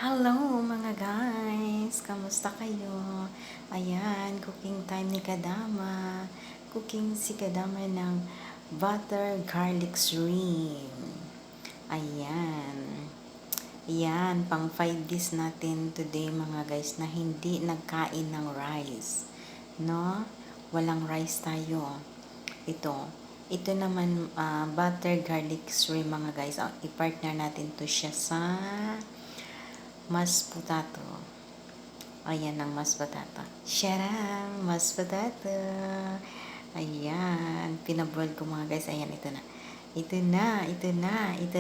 Hello mga guys! Kamusta kayo? Ayan, cooking time ni Kadama. Cooking si Kadama ng butter garlic shrimp. Ayan. Ayan, pang 5 days natin today mga guys na hindi nagkain ng rice. No? Walang rice tayo. Ito naman butter garlic shrimp mga guys. I-partner natin to siya sa mashed potato. Ayan ang mashed potato. Sharang! Mashed potato. Ayan. Pinaboil ko mga guys. Ayan, ito na. Ito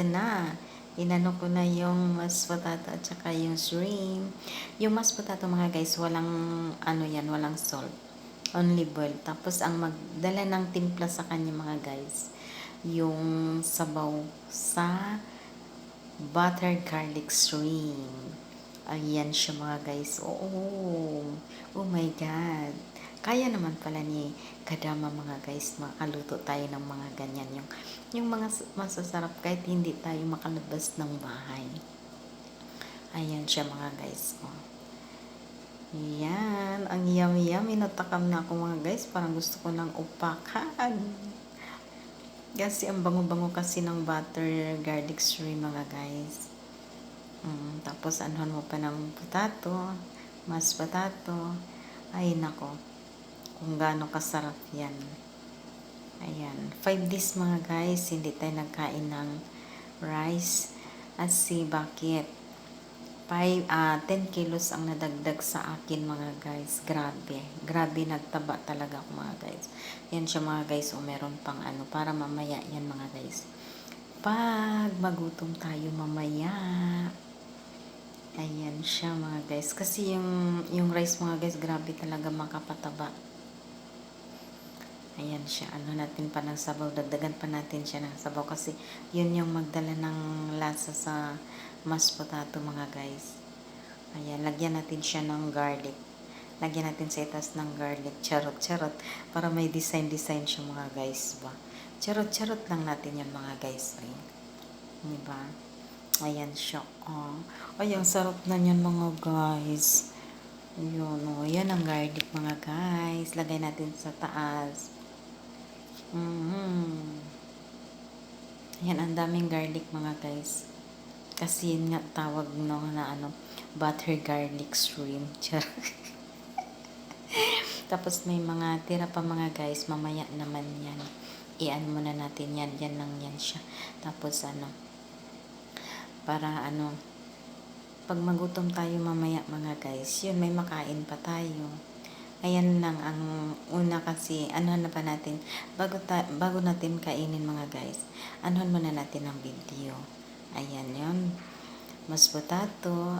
na. Inano ko na yung mashed potato at saka yung shrimp. Yung mashed potato mga guys, walang walang salt. Only boil. Tapos ang magdala ng timpla sa kanya mga guys, yung sabaw sa butter garlic shrimp. Ayan siya mga guys. Oh my God. Kaya naman pala ni Kadama mga guys, makaluto tayo ng mga ganyan. Yung mga masasarap kahit hindi tayo makalabas ng bahay. Ayan siya mga guys. Ayan. Ang yummy. Natakam na ako mga guys. Parang gusto ko ng upakan. Kasi ang bango-bango kasi ng butter garlic shrimp mga guys. Tapos anuhan mo pa ng potato, mashed potato. Ay nako, kung gaano kasarap yan. Ayan, 5 days mga guys, hindi tayo nagkain ng rice. At bakit? 10 kilos ang nadagdag sa akin mga guys. Grabe nagtaba talaga ako mga guys. Yan siya mga guys, meron pang para mamaya yan mga guys. Pag magutom tayo mamaya. Ayan siya mga guys. Kasi yung rice mga guys, grabe talaga makapataba. Ayan siya. Natin pa ng sabaw. Dagdagan pa natin siya ng sabaw. Kasi yun yung magdala ng lasa sa mashed potato mga guys. Ayan. Lagyan natin siya ng garlic. Lagyan natin sa itas ng garlic. Charot. Para may design siya mga guys ba. Charot lang natin yan mga guys. Ayan. Diba? Ayan siya. Ay, ang sarap na niyan mga guys. Ayun, yan ang garlic mga guys. Lagay natin sa taas. Ayan, ang daming garlic mga guys. Kasi yun nga tawag na butter garlic shrimp. Tapos may mga tira pa mga guys. Mamaya naman yan. Iyan muna natin yan. Yan lang yan siya. Tapos para pag magutom tayo mamaya mga guys, yun may makain pa tayo. Ayan lang ang una kasi, na pa natin, bago natin kainin mga guys, muna natin ang video. Ayan yun, mashed potato,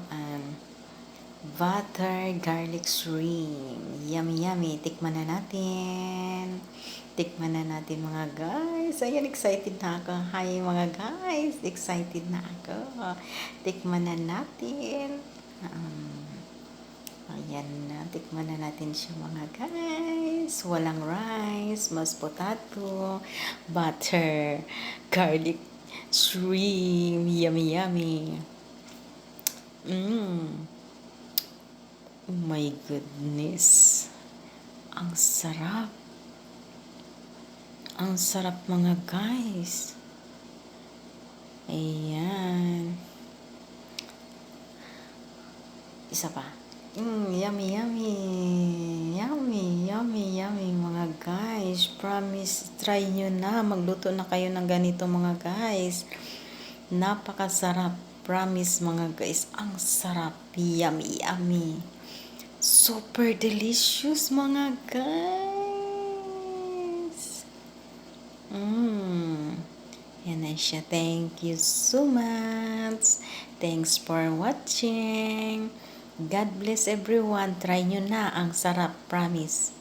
butter garlic shrimp. Yummy. Tikman na natin mga guys. Ayan, excited na ako. Hi mga guys, excited na ako. Tikman na natin. Ayan na, tikman na natin siya mga guys. Walang rice, mashed potato, butter garlic shrimp. Yummy. Oh my goodness. Ang sarap. Ang sarap mga guys. Ayan. Isa pa. Yummy mga guys. Promise, try nyo na. Magluto na kayo ng ganito mga guys. Napakasarap. Promise mga guys. Ang sarap. Yummy. Super delicious mga guys. Yan na siya. Thank you so much. Thanks for watching. God bless everyone. Try nyo na. Ang sarap. Promise.